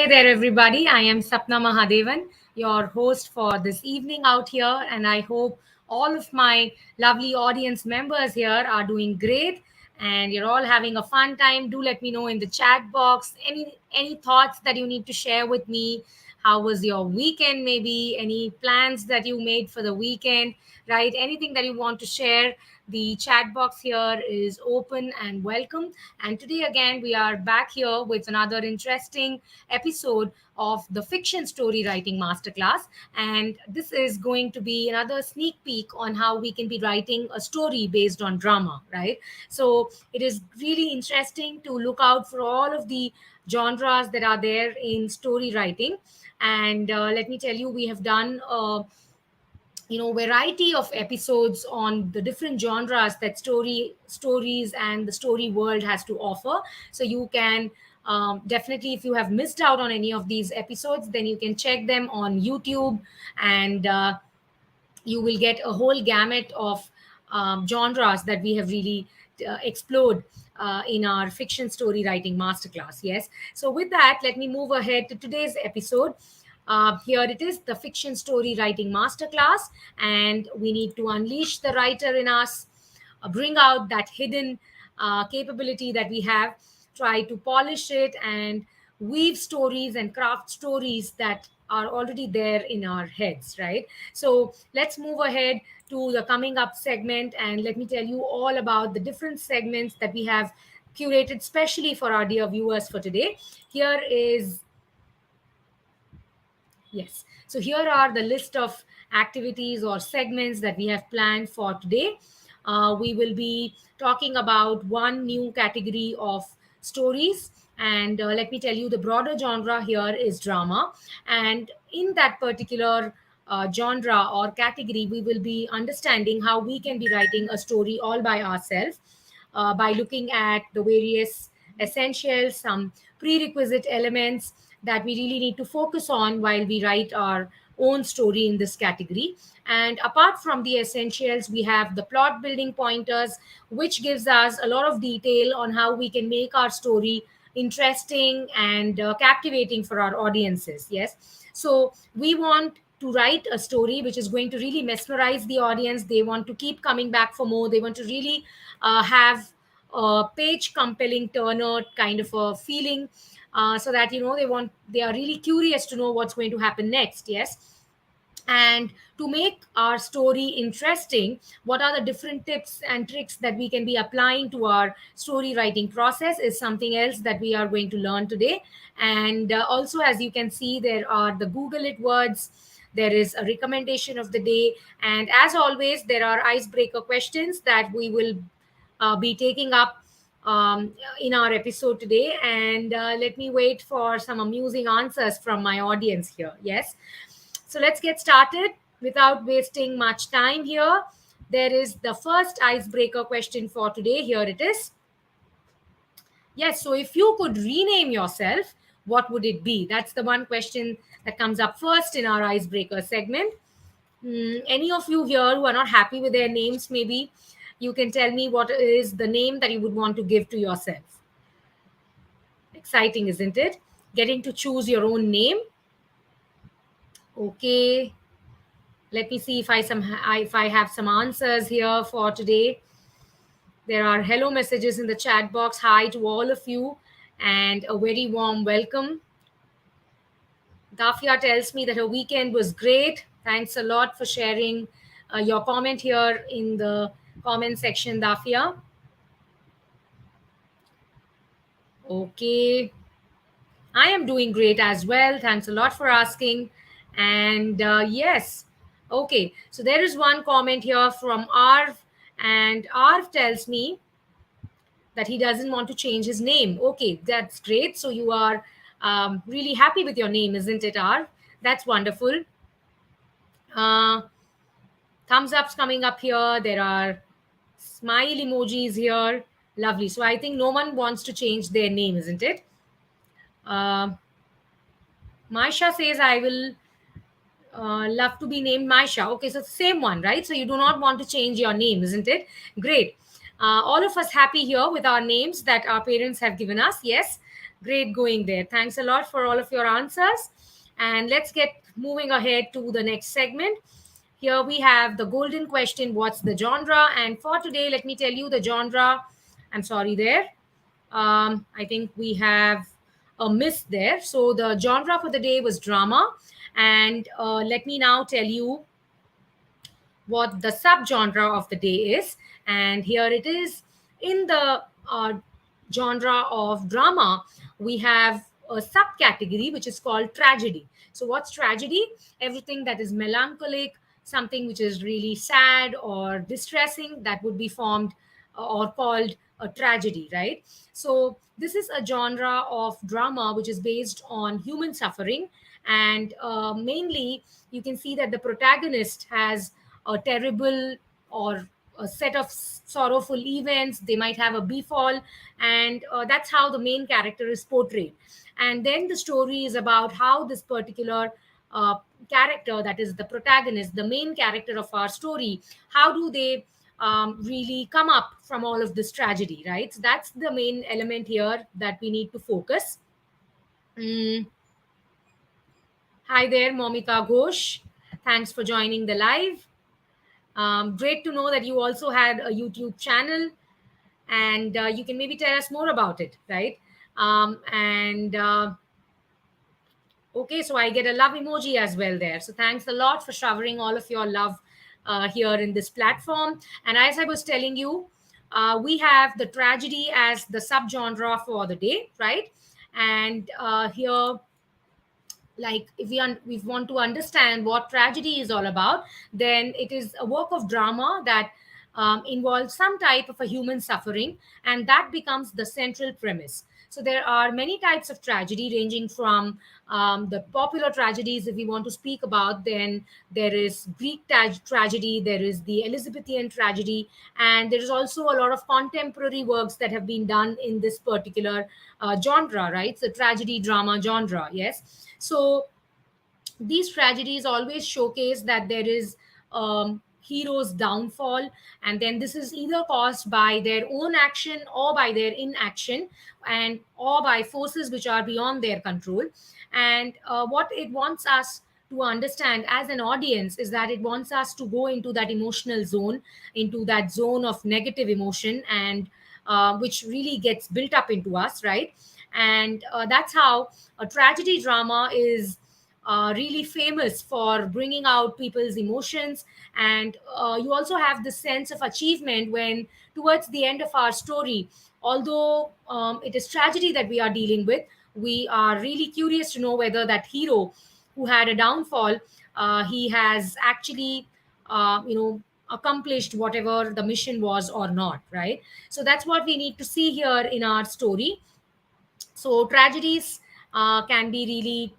there, everybody. I am Sapna Mahadevan, your host for this evening out here, and I hope all of my lovely audience members here are doing great and you're all having a fun time. Do let me know in the chat box any thoughts that you need to share with me. How was your weekend? Maybe any plans that you made for the weekend, right? Anything that you want to share. The chat box here is open and welcome. And today, again, we are back here with another interesting episode of the Fiction Story Writing Masterclass. And this is going to be another sneak peek on how we can be writing a story based on drama, right? So it is really interesting to look out for all of the genres that are there in story writing. And let me tell you, we have done variety of episodes on the different genres that stories and the story world has to offer. So you can definitely, if you have missed out on any of these episodes, then you can check them on YouTube, and you will get a whole gamut of genres that we have really explored in our fiction story writing masterclass. Yes. So, with that, let me move ahead to today's episode. Here it is, the fiction story writing masterclass, and we need to unleash the writer in us, bring out that hidden capability that we have, try to polish it and weave stories and craft stories that are already there in our heads, right? So let's move ahead to the coming up segment, and let me tell you all about the different segments that we have curated specially for our dear viewers for today. Here is Yes. So here are the list of activities or segments that we have planned for today. We will be talking about one new category of stories. And let me tell you, the broader genre here is drama. And in that particular genre or category, we will be understanding how we can be writing a story all by ourselves by looking at the various essentials, some prerequisite elements that we really need to focus on while we write our own story in this category. And apart from the essentials, we have the plot building pointers, which gives us a lot of detail on how we can make our story interesting and captivating for our audiences. Yes. So we want to write a story which is going to really mesmerize the audience. They want to keep coming back for more. They want to really have a page compelling turner kind of a feeling, so that they are really curious to know what's going to happen next. Yes. And to make our story interesting, what are the different tips and tricks that we can be applying to our story writing process is something else that we are going to learn today. And also, as you can see, there are the Google it words, there is a recommendation of the day, and as always, there are icebreaker questions that we will be taking up in our episode today. And let me wait for some amusing answers from my audience here. Yes. So let's get started without wasting much time here. There is the first icebreaker question for today. Here it is. Yes. So if you could rename yourself, what would it be? That's the one question that comes up first in our icebreaker segment. Any of you here who are not happy with their names, maybe you can tell me what is the name that you would want to give to yourself. Exciting, isn't it? Getting to choose your own name. Okay. Let me see if I have some answers here for today. There are hello messages in the chat box. Hi to all of you, and a very warm welcome. Dafia tells me that her weekend was great. Thanks a lot for sharing your comment here in the comment section, Dafia. Okay. I am doing great as well. Thanks a lot for asking. And yes. Okay. So there is one comment here from Arv, and Arv tells me that he doesn't want to change his name. Okay, that's great. So you are really happy with your name, isn't it, Arv? That's wonderful. Thumbs ups coming up here. There are smile emojis here. Lovely. So I think no one wants to change their name, isn't it? Maisha says, I will love to be named Maisha. Okay, so it's the same one, right? So you do not want to change your name, isn't it? Great. All of us happy here with our names that our parents have given us. Yes. Great going there. Thanks a lot for all of your answers. And let's get moving ahead to the next segment. Here we have the golden question: what's the genre? And for today, let me tell you the genre. I'm sorry there. I think we have a miss there. So the genre for the day was drama. And let me now tell you what the subgenre of the day is. And here it is. In the genre of drama, we have a subcategory which is called tragedy. So, what's tragedy? Everything that is melancholic, something which is really sad or distressing, that would be formed or called a tragedy, right? So, this is a genre of drama which is based on human suffering. And mainly, you can see that the protagonist has a terrible or a set of sorrowful events. They might have a befall, and that's how the main character is portrayed. And then the story is about how this particular uh, character, that is the protagonist, the main character of our story, how do they really come up from all of this tragedy, right? So that's the main element here that we need to focus. Mm. Hi there, Momita Ghosh. Thanks for joining the live. Great to know that you also had a YouTube channel, and you can maybe tell us more about it, right? And Okay, so I get a love emoji as well there. So thanks a lot for showering all of your love here in this platform. And as I was telling you, we have the tragedy as the subgenre for the day, right? And here, like, if we want to understand what tragedy is all about, then it is a work of drama that involves some type of a human suffering, and that becomes the central premise. So there are many types of tragedy, ranging from the popular tragedies, if we want to speak about, then there is Greek tragedy, there is the Elizabethan tragedy, and there is also a lot of contemporary works that have been done in this particular genre, right? So tragedy drama genre, yes. So these tragedies always showcase that there is hero's downfall, and then this is either caused by their own action or by their inaction, and or by forces which are beyond their control. And what it wants us to understand as an audience is that it wants us to go into that emotional zone, into that zone of negative emotion, and which really gets built up into us, right? And that's how a tragedy drama is really famous for bringing out people's emotions. And you also have this sense of achievement when, towards the end of our story, although it is tragedy that we are dealing with, we are really curious to know whether that hero who had a downfall, he has actually, accomplished whatever the mission was or not, right? So that's what we need to see here in our story. So tragedies can be really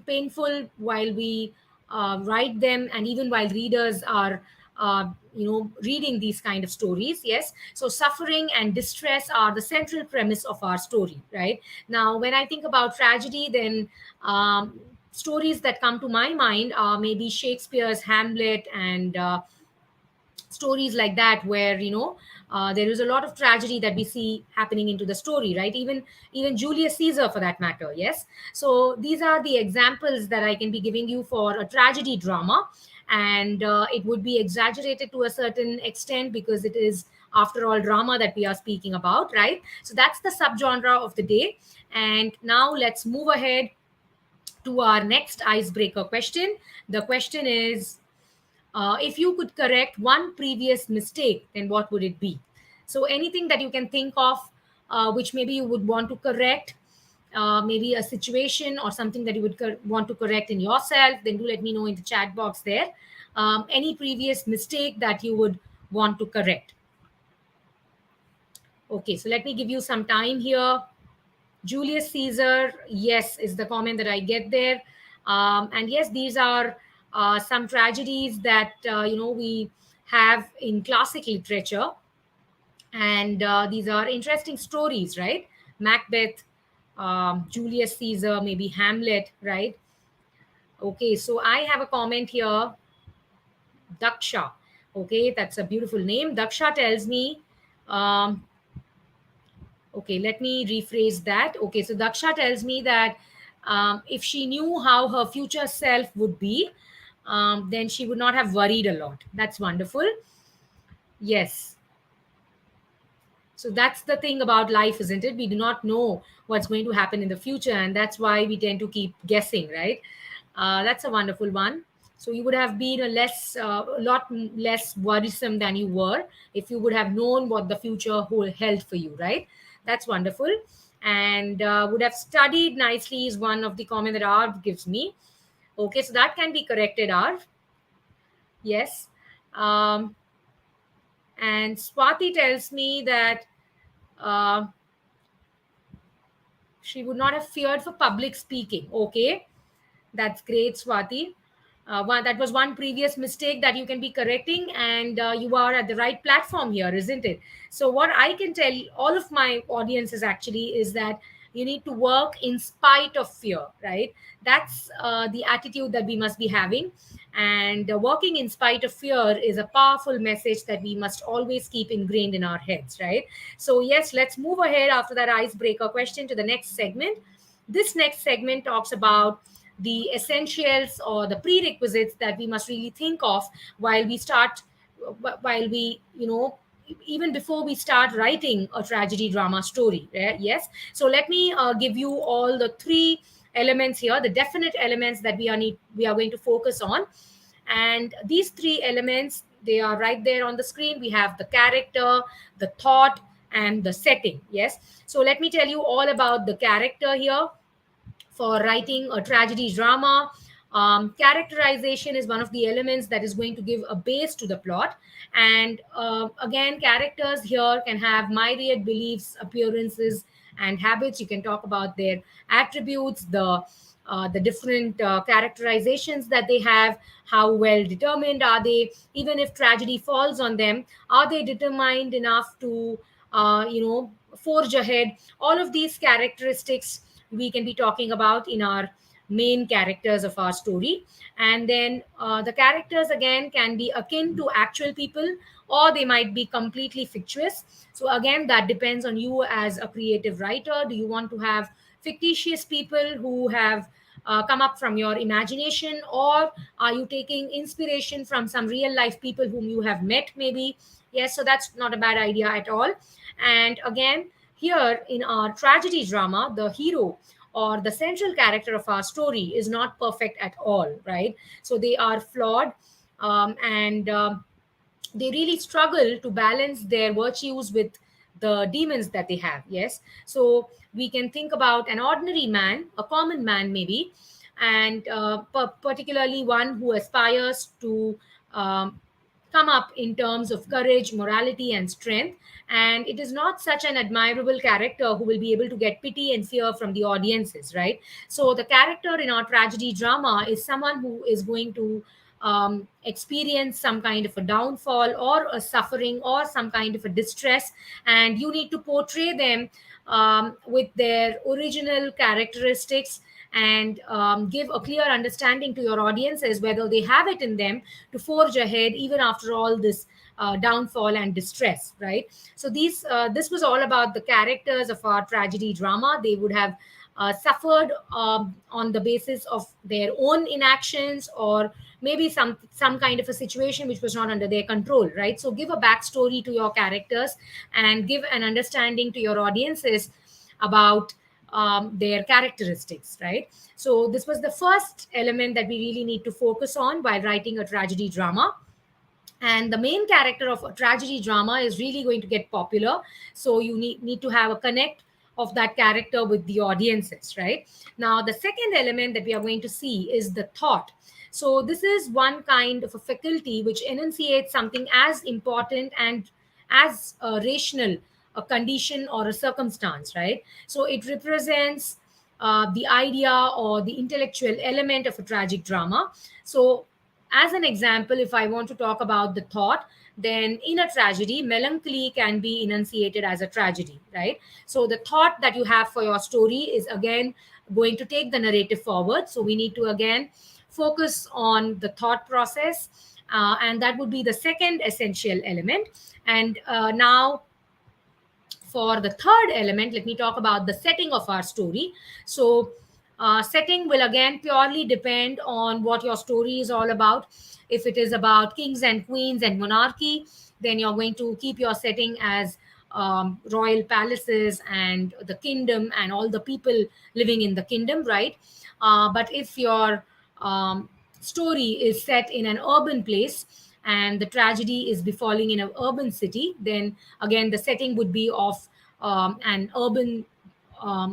painful while we write them, and even while readers are reading these kind of stories, yes. So suffering and distress are the central premise of our story, right? Now when I think about tragedy, then stories that come to my mind are maybe Shakespeare's Hamlet, and stories like that, where there is a lot of tragedy that we see happening into the story, right? Even Julius Caesar, for that matter, yes. So these are the examples that I can be giving you for a tragedy drama. And it would be exaggerated to a certain extent, because it is, after all, drama that we are speaking about, right? So that's the subgenre of the day. And now let's move ahead to our next icebreaker question. The question is, if you could correct one previous mistake, then what would it be? So anything that you can think of, which maybe you would want to correct, maybe a situation or something that you would want to correct in yourself, then do let me know in the chat box there. Any previous mistake that you would want to correct. Okay, so let me give you some time here. Julius Caesar, yes, is the comment that I get there. And yes, these are some tragedies that we have in classic literature, and these are interesting stories, right? Macbeth, Julius Caesar, maybe Hamlet, right? Okay, so I have a comment here. Daksha. Okay, that's a beautiful name. Daksha tells me, um, Okay, let me rephrase that. Okay, so Daksha tells me that if she knew how her future self would be, then she would not have worried a lot. That's wonderful. Yes. So that's the thing about life, isn't it? We do not know what's going to happen in the future, and that's why we tend to keep guessing, right? That's a wonderful one. So you would have been a lot less worrisome than you were if you would have known what the future held for you, right? That's wonderful. And would have studied nicely is one of the comment that Arv gives me. Okay, so that can be corrected, Arv. Yes. Um, and Swati tells me that. Uh, she would not have feared for public speaking. Okay, that's great, Swati. That was one previous mistake that you can be correcting, and you are at the right platform here, isn't it? So, what I can tell all of my audiences actually is that you need to work in spite of fear, right? That's the attitude that we must be having. And working in spite of fear is a powerful message that we must always keep ingrained in our heads, right? So, yes, let's move ahead after that icebreaker question to the next segment. This next segment talks about the essentials or the prerequisites that we must really think of while we start, while we, even before we start writing a tragedy drama story. Right? Yes. So let me give you all the three elements here, the definite elements that we are going to focus on. And these three elements, they are right there on the screen. We have the character, the thought, and the setting. Yes. So let me tell you all about the character here for writing a tragedy drama. Characterization is one of the elements that is going to give a base to the plot. And again, characters here can have myriad beliefs, appearances, and habits. You can talk about their attributes, the different characterizations that they have, how well determined are they, even if tragedy falls on them, are they determined enough to forge ahead. All of these characteristics we can be talking about in our main characters of our story. And then the characters again can be akin to actual people, or they might be completely fictitious. So again, that depends on you as a creative writer. Do you want to have fictitious people who have come up from your imagination, or are you taking inspiration from some real life people whom you have met maybe? Yes, so that's not a bad idea at all. And again, here in our tragedy drama, the hero or the central character of our story is not perfect at all, right? So they are flawed, and they really struggle to balance their virtues with the demons that they have. Yes. So we can think about an ordinary man, a common man maybe, and particularly one who aspires to um, come up in terms of courage, morality, and strength. And it is not such an admirable character who will be able to get pity and fear from the audiences, right? So the character in our tragedy drama is someone who is going to experience some kind of a downfall or a suffering or some kind of a distress, and you need to portray them with their original characteristics, and give a clear understanding to your audiences whether they have it in them to forge ahead even after all this downfall and distress, right? So this was all about the characters of our tragedy drama. They would have suffered on the basis of their own inactions, or maybe some kind of a situation which was not under their control, right? So give a backstory to your characters and give an understanding to your audiences about their characteristics, right? So this was the first element that we really need to focus on while writing a tragedy drama. And the main character of a tragedy drama is really going to get popular, so you need to have a connect of that character with the audiences, right? Now the second element that we are going to see is the thought. So this is one kind of a faculty which enunciates something as important and as rational a condition or a circumstance, right? So it represents the idea or the intellectual element of a tragic drama. So as an example, if I want to talk about the thought, then in a tragedy, melancholy can be enunciated as a tragedy, right? So the thought that you have for your story is again going to take the narrative forward. So we need to again focus on the thought process, and that would be the second essential element. And now For the third element, let me talk about the setting of our story. So, setting will again purely depend on what your story is all about. If it is about kings and queens and monarchy, then you're going to keep your setting as royal palaces and the kingdom and all the people living in the kingdom, right? But if your story is set in an urban place and the tragedy is befalling in an urban city, then again the setting would be of an urban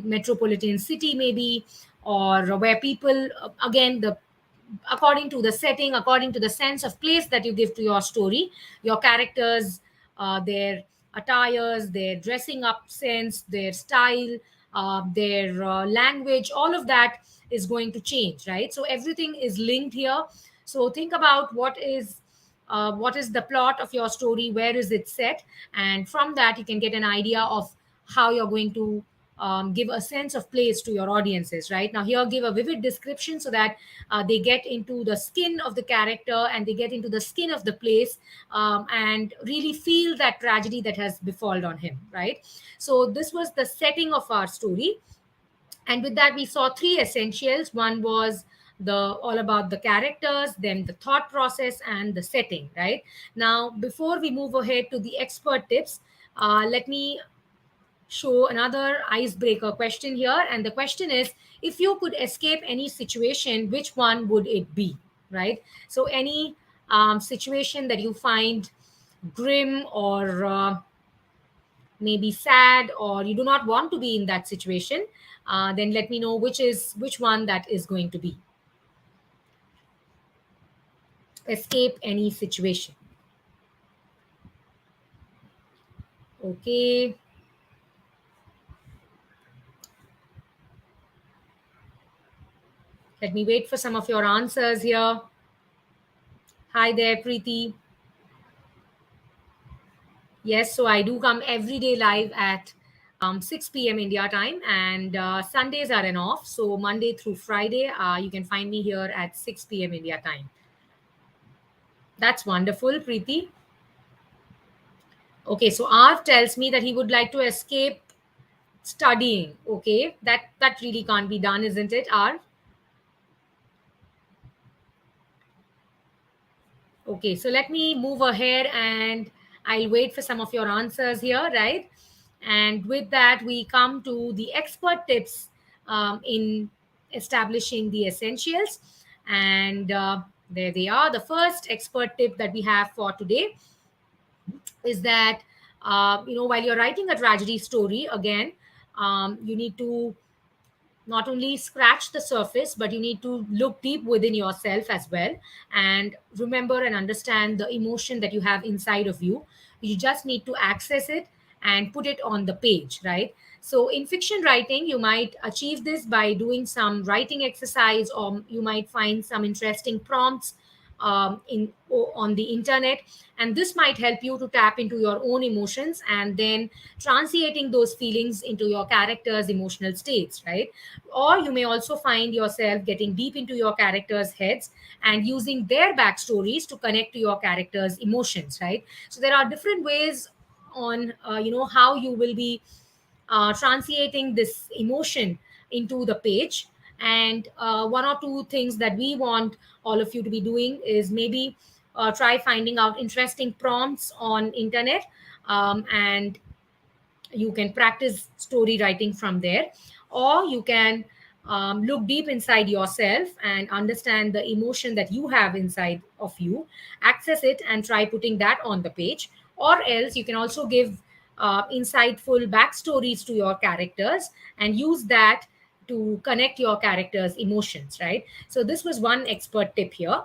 metropolitan city, maybe, or where people, again, the according to the setting, according to the sense of place that you give to your story, your characters, their attires, their dressing up sense, their style, their language, all of that is going to change, right? So everything is linked here. So think about what is the plot of your story, where is it set, and from that you can get an idea of how you're going to give a sense of place to your audiences. Right now, here give a vivid description so that they get into the skin of the character and they get into the skin of the place, and really feel that tragedy that has befallen on him, right? So this was the setting of our story, and with that we saw three essentials. One was the all about the characters, then the thought process, and the setting. Right now, before we move ahead to the expert tips, let me show another icebreaker question here. And the question is, if you could escape any situation, which one would it be? Right? So, any situation that you find grim or maybe sad, or you do not want to be in that situation, then let me know which one that is going to be. Escape any situation. Okay. Let me wait for some of your answers here. Hi there, Preeti. Yes, so I do come every day live at 6 p.m. India time, and Sundays are an off. So Monday through Friday, you can find me here at 6 p.m. India time. That's wonderful, Preeti. Okay, so Arv tells me that he would like to escape studying. Okay, that really can't be done, isn't it, Arv? Okay, so let me move ahead and I'll wait for some of your answers here, right? And with that, we come to the expert tips in establishing the essentials. And there they are. The first expert tip that we have for today is that, while you're writing a tragedy story, again, you need to not only scratch the surface, but you need to look deep within yourself as well, and remember and understand the emotion that you have inside of you. You just need to access it and put it on the page, right? So in fiction writing, you might achieve this by doing some writing exercise, or you might find some interesting prompts on the internet, and this might help you to tap into your own emotions and then translating those feelings into your characters' emotional states, right? Or you may also find yourself getting deep into your characters' heads and using their backstories to connect to your characters' emotions, right? So there are different ways on how you will be translating this emotion into the page. And one or two things that we want all of you to be doing is maybe try finding out interesting prompts on internet, and you can practice story writing from there. Or you can look deep inside yourself and understand the emotion that you have inside of you, access it and try putting that on the page. Or else you can also give insightful backstories to your characters and use that to connect your characters emotions, right? So this was one expert tip here,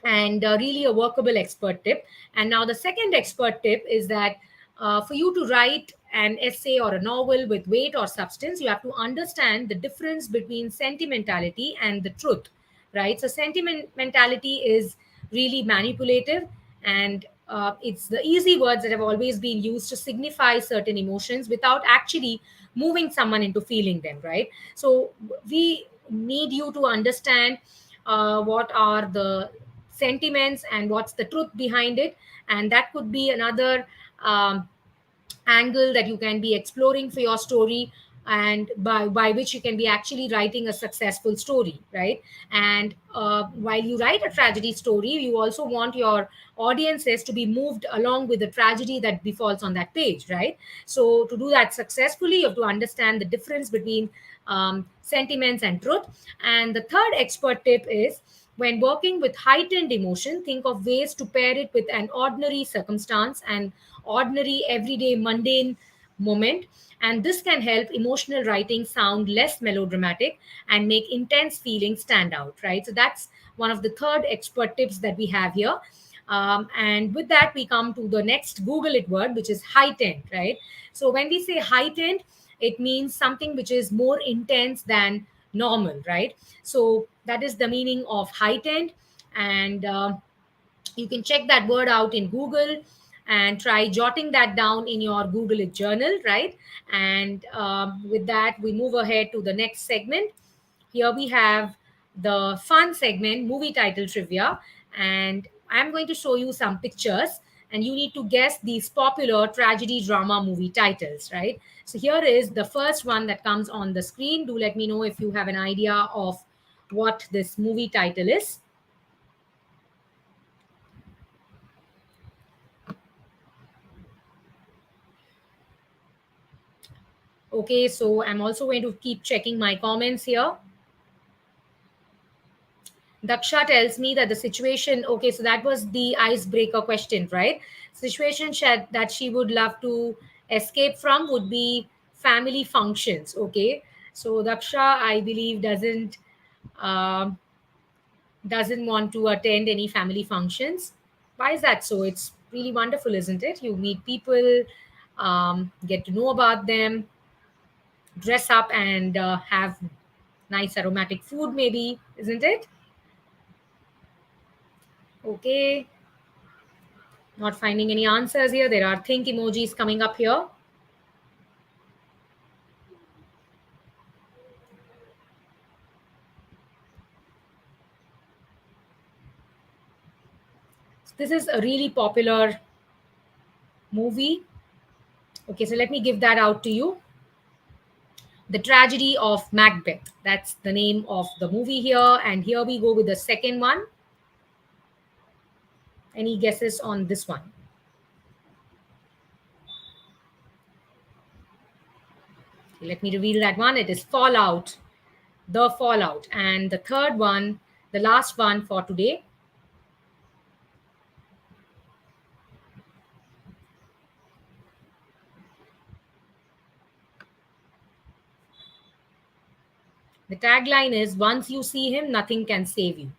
and really a workable expert tip. And now the second expert tip is that for you to write an essay or a novel with weight or substance, you have to understand the difference between sentimentality and the truth, right? So sentimentality is really manipulative, and it's the easy words that have always been used to signify certain emotions without actually moving someone into feeling them, right? So we need you to understand what are the sentiments and what's the truth behind it. And that could be another angle that you can be exploring for your story, and by which you can be actually writing a successful story, right? And while you write a tragedy story, you also want your audiences to be moved along with the tragedy that befalls on that page, right? So to do that successfully, you have to understand the difference between sentiments and truth. And the third expert tip is, when working with heightened emotion, think of ways to pair it with an ordinary circumstance and ordinary, everyday, mundane moment. And this can help emotional writing sound less melodramatic and make intense feelings stand out, right? So that's one of the third expert tips that we have here. And with that, we come to the next Google it word, which is heightened, right? So when we say heightened, it means something which is more intense than normal, right? So that is the meaning of heightened. And you can check that word out in Google and try jotting that down in your Google it journal, right? And with that, we move ahead to the next segment. Here we have the fun segment, movie title trivia. And I'm going to show you some pictures, and you need to guess these popular tragedy drama movie titles, right? So here is the first one that comes on the screen. Do let me know if you have an idea of what this movie title is. Okay, so I'm also going to keep checking my comments here. Daksha tells me that the situation, okay, so that was the icebreaker question, right? Situation that she would love to escape from would be family functions, okay? So Daksha, I believe, um, doesn't want to attend any family functions. Why is that so? It's really wonderful, isn't it? You meet people, get to know about them, dress up, and have nice aromatic food, maybe, isn't it? Okay, not finding any answers here. There are think emojis coming up here. So this is a really popular movie. Okay, so let me give that out to you. The Tragedy of Macbeth. That's the name of the movie here. And here we go with the second one. Any guesses on this one? Let me reveal that one. It is Fallout, The Fallout. And the third one, the last one for today. The tagline is, once you see him, nothing can save you.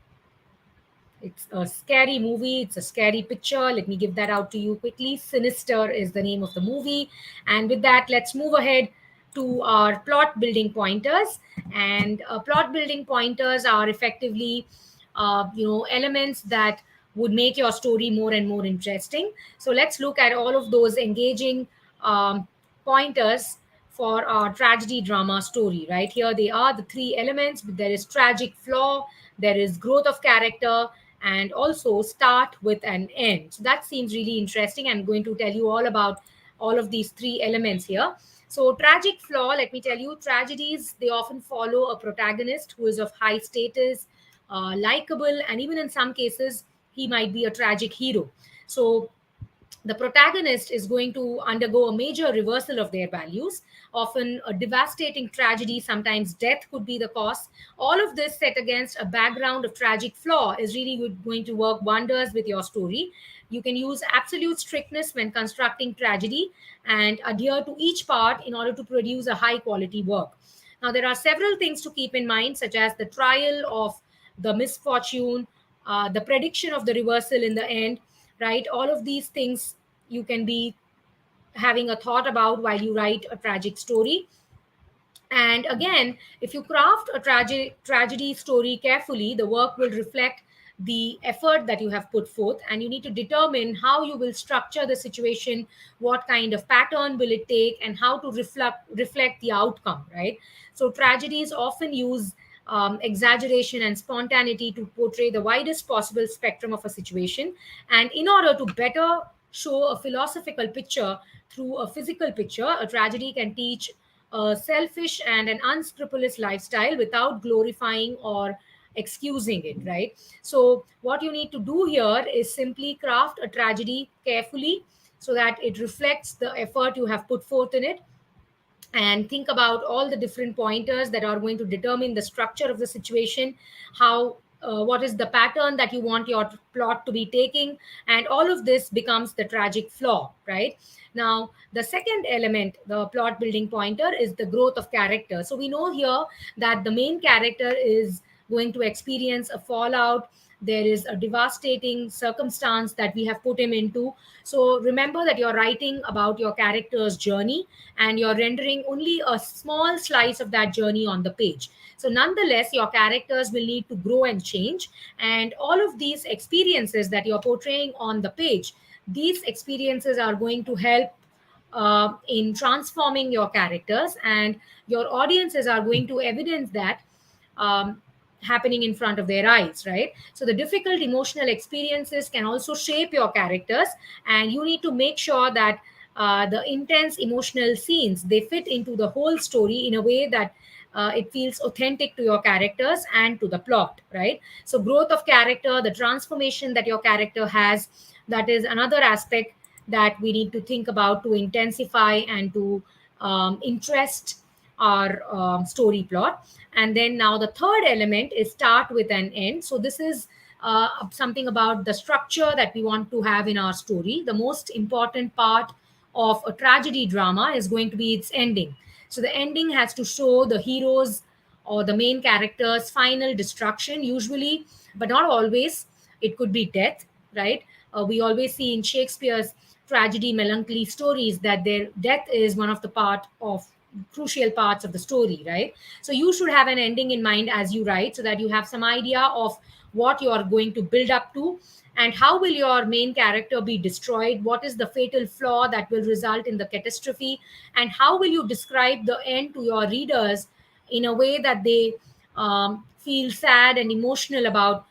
It's a scary movie. It's a scary picture. Let me give that out to you quickly. Sinister is the name of the movie. And with that, let's move ahead to our plot building pointers. And plot building pointers are effectively, elements that would make your story more and more interesting. So let's look at all of those engaging pointers for our tragedy drama story. Right here, they are the three elements. There is tragic flaw, there is growth of character, and also start with an end. So that seems really interesting. I'm going to tell you all about all of these three elements here. So tragic flaw, let me tell you, tragedies, they often follow a protagonist who is of high status, likable, and even in some cases he might be a tragic hero. So the protagonist is going to undergo a major reversal of their values, often a devastating tragedy, sometimes death could be the cause. All of this set against a background of tragic flaw is really going to work wonders with your story. You can use absolute strictness when constructing tragedy and adhere to each part in order to produce a high quality work. Now, there are several things to keep in mind, such as the trial of the misfortune, the prediction of the reversal in the end, right? All of these things you can be having a thought about while you write a tragic story. And again, if you craft a tragedy story carefully, the work will reflect the effort that you have put forth, and you need to determine how you will structure the situation, what kind of pattern will it take, and how to reflect the outcome, right? So tragedies often use exaggeration and spontaneity to portray the widest possible spectrum of a situation. And in order to better show a philosophical picture through a physical picture, a tragedy can teach a selfish and an unscrupulous lifestyle without glorifying or excusing it, right? So, what you need to do here is simply craft a tragedy carefully so that it reflects the effort you have put forth in it, and think about all the different pointers that are going to determine the structure of the situation, how what is the pattern that you want your plot to be taking, and all of this becomes the tragic flaw, right? Now the second element, the plot building pointer, is the growth of character. So we know here that the main character is going to experience a fallout. There is a devastating circumstance that we have put him into. So remember that you're writing about your character's journey, and you're rendering only a small slice of that journey on the page. So nonetheless, your characters will need to grow and change, and all of these experiences that you're portraying on the page, these experiences are going to help in transforming your characters, and your audiences are going to evidence that um, happening in front of their eyes, right? So the difficult emotional experiences can also shape your characters, and you need to make sure that the intense emotional scenes, they fit into the whole story in a way that it feels authentic to your characters and to the plot, right? So growth of character, the transformation that your character has, that is another aspect that we need to think about to intensify and to interest our story plot. And then now the third element is start with an end. So this is something about the structure that we want to have in our story. The most important part of a tragedy drama is going to be its ending. So the ending has to show the hero's or the main character's final destruction, usually, but not always. It could be death, right? We always see in Shakespeare's tragedy, melancholy stories that their death is one of the part of crucial parts of the story, right? So you should have an ending in mind as you write, so that you have some idea of what you are going to build up to, and how will your main character be destroyed, what is the fatal flaw that will result in the catastrophe, and how will you describe the end to your readers in a way that they feel sad and emotional about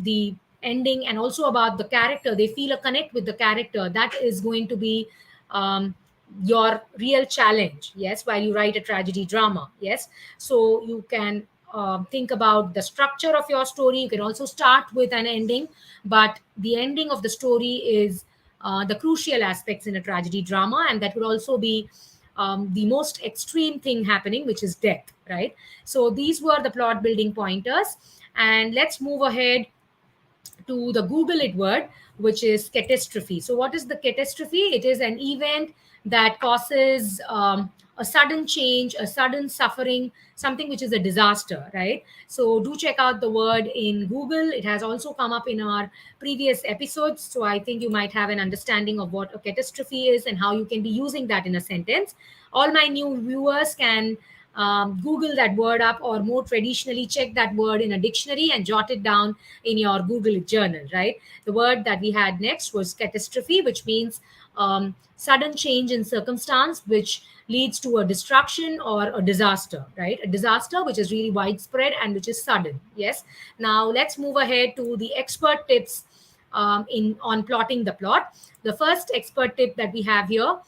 the ending, and also about the character, they feel a connect with the character. That is going to be um, your real challenge, yes, while you write a tragedy drama. Yes, so you can think about the structure of your story. You can also start with an ending, but the ending of the story is the crucial aspects in a tragedy drama, and that would also be the most extreme thing happening, which is death, right? So these were the plot building pointers, and let's move ahead to the Google it word, which is catastrophe. So, what is the catastrophe? It is an event that causes a sudden change, a sudden suffering, something which is a disaster, right? So, do check out the word in Google. It has also come up in our previous episodes. So, I think you might have an understanding of what a catastrophe is and how you can be using that in a sentence. All my new viewers can Google that word up, or more traditionally, check that word in a dictionary and jot it down in your Google journal, right? The word that we had next was catastrophe, which means sudden change in circumstance, which leads to a destruction or a disaster, right? A disaster which is really widespread and which is sudden. Yes. Now let's move ahead to the expert tips in on plotting the plot. The first expert tip that we have here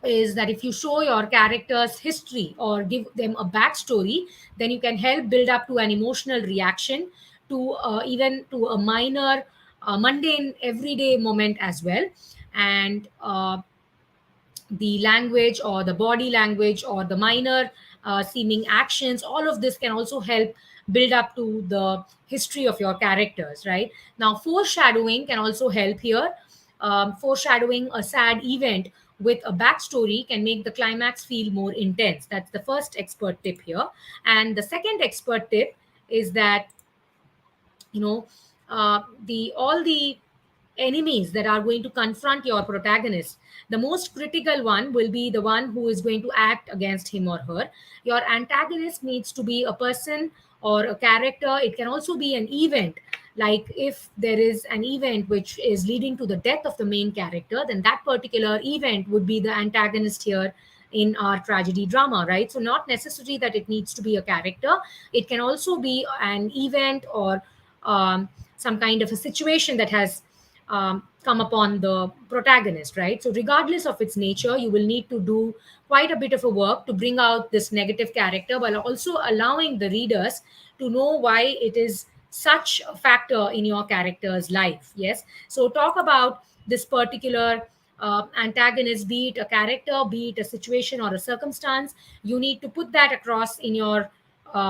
is that if you show your characters history or give them a backstory, then you can help build up to an emotional reaction to even to a minor mundane everyday moment as well. And the language or the body language or the minor seeming actions, all of this can also help build up to the history of your characters, right? Now foreshadowing can also help here. Foreshadowing a sad event with a backstory can make the climax feel more intense. That's the first expert tip here. And the second expert tip is that, you know, the all the enemies that are going to confront your protagonist, the most critical one will be the one who is going to act against him or her. Your antagonist needs to be a person or a character. It can also be an event, like if there is an event which is leading to the death of the main character, then that particular event would be the antagonist here in our tragedy drama, right? So not necessary that it needs to be a character. It can also be an event or some kind of a situation that has come upon the protagonist, right? So, regardless of its nature, you will need to do quite a bit of a work to bring out this negative character while also allowing the readers to know why it is such a factor in your character's life. Yes. So, talk about this particular antagonist, be it a character, be it a situation or a circumstance. You need to put that across in your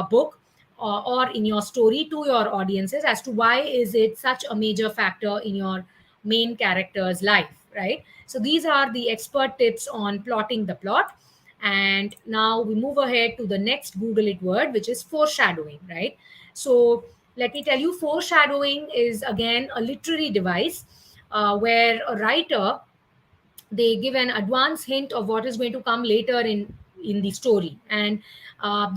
book or in your story to your audiences as to why is it such a major factor in your main character's life, right? So these are the expert tips on plotting the plot. And now we move ahead to the next Google it word, which is foreshadowing, right? So let me tell you, foreshadowing is again a literary device where a writer, they give an advance hint of what is going to come later in the story. And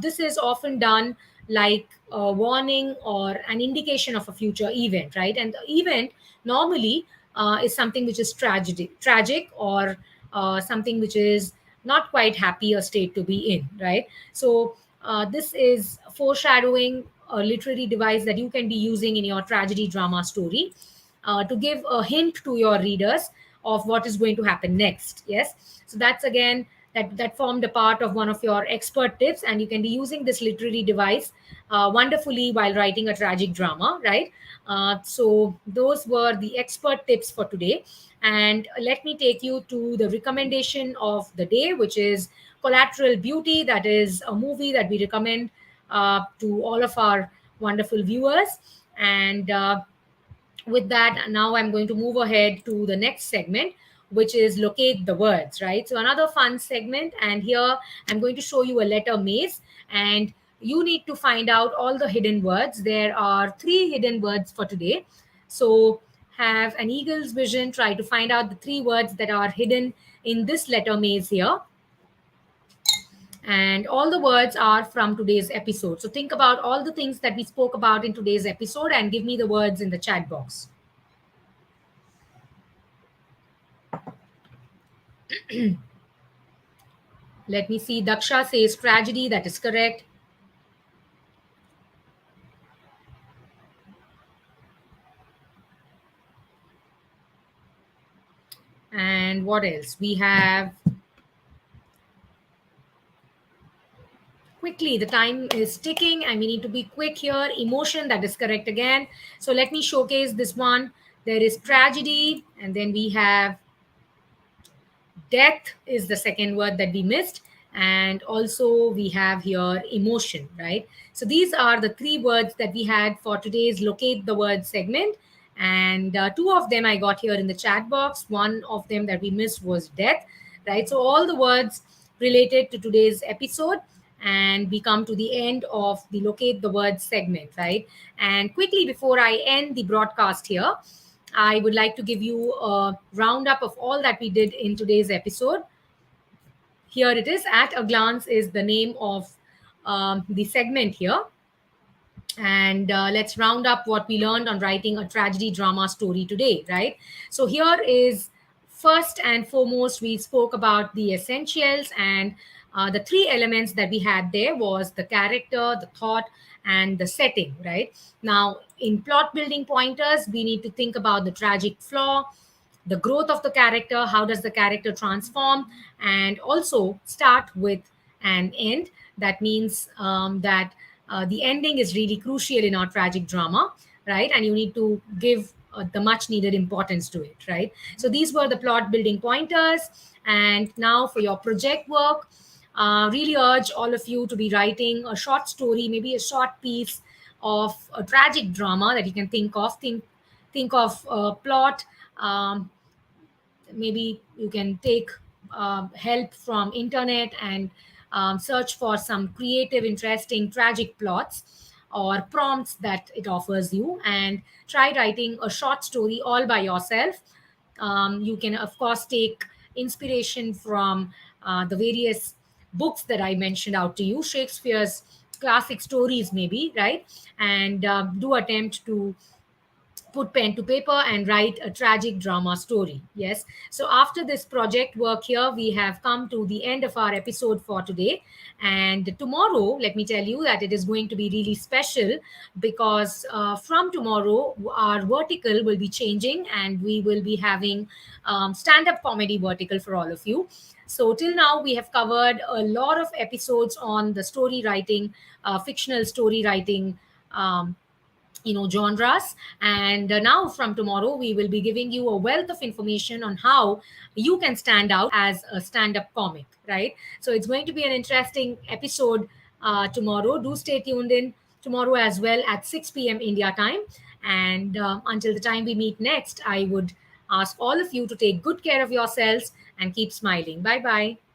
this is often done like a warning or an indication of a future event, right? And the event normally is something which is tragic or something which is not quite happy a state to be in, right? So this is foreshadowing, a literary device that you can be using in your tragedy drama story to give a hint to your readers of what is going to happen next. Yes. So that's again that formed a part of one of your expert tips, and you can be using this literary device wonderfully while writing a tragic drama, right? So those were the expert tips for today. And let me take you to the recommendation of the day, which is Collateral Beauty. That is a movie that we recommend to all of our wonderful viewers. And with that, now I'm going to move ahead to the next segment, which is locate the words, right? So another fun segment, and here I'm going to show you a letter maze, and you need to find out all the hidden words. There are 3 hidden words for today. So have an eagle's vision, try to find out the 3 words that are hidden in this letter maze here. And all the words are from today's episode. So think about all the things that we spoke about in today's episode and give me the words in the chat box. Let me see. Daksha says tragedy. That is correct. And what else? We have quickly. The time is ticking and we need to be quick here. Emotion. That is correct again. So let me showcase this one. There is tragedy, and then we have death is the second word that we missed, and also we have here emotion, right? So these are the 3 words that we had for today's locate the word segment, and 2 of them I got here in the chat box. One of them that we missed was death, right? So all the words related to today's episode, and we come to the end of the locate the word segment, right? And quickly before I end the broadcast here, I would like to give you a roundup of all that we did in today's episode. Here it is. At a glance is the name of the segment here. And let's round up what we learned on writing a tragedy drama story today, right? So here is first and foremost, we spoke about the essentials, and the 3 elements that we had there was the character, the thought, and the setting, right? Now, in plot building pointers, we need to think about the tragic flaw, the growth of the character, how does the character transform, and also start with an end. That means that the ending is really crucial in our tragic drama, right? And you need to give the much needed importance to it, right? So these were the plot building pointers. And now for your project work, really urge all of you to be writing a short story, maybe a short piece of a tragic drama that you can think of. Think of a plot. Maybe you can take help from internet and search for some creative, interesting, tragic plots or prompts that it offers you, and try writing a short story all by yourself. You can of course take inspiration from the various books that I mentioned out to you, Shakespeare's classic stories maybe, right? And do attempt to put pen to paper and write a tragic drama story. Yes. So after this project work here, we have come to the end of our episode for today. And tomorrow, let me tell you that it is going to be really special, because from tomorrow, our vertical will be changing and we will be having stand up comedy vertical for all of you. So, till now, we have covered a lot of episodes on the story writing, fictional story writing. Genres, and now from tomorrow we will be giving you a wealth of information on how you can stand out as a stand-up comic, right? So it's going to be an interesting episode tomorrow. Do stay tuned in tomorrow as well at 6 p.m. India time, and until the time we meet next, I would ask all of you to take good care of yourselves and keep smiling. Bye bye.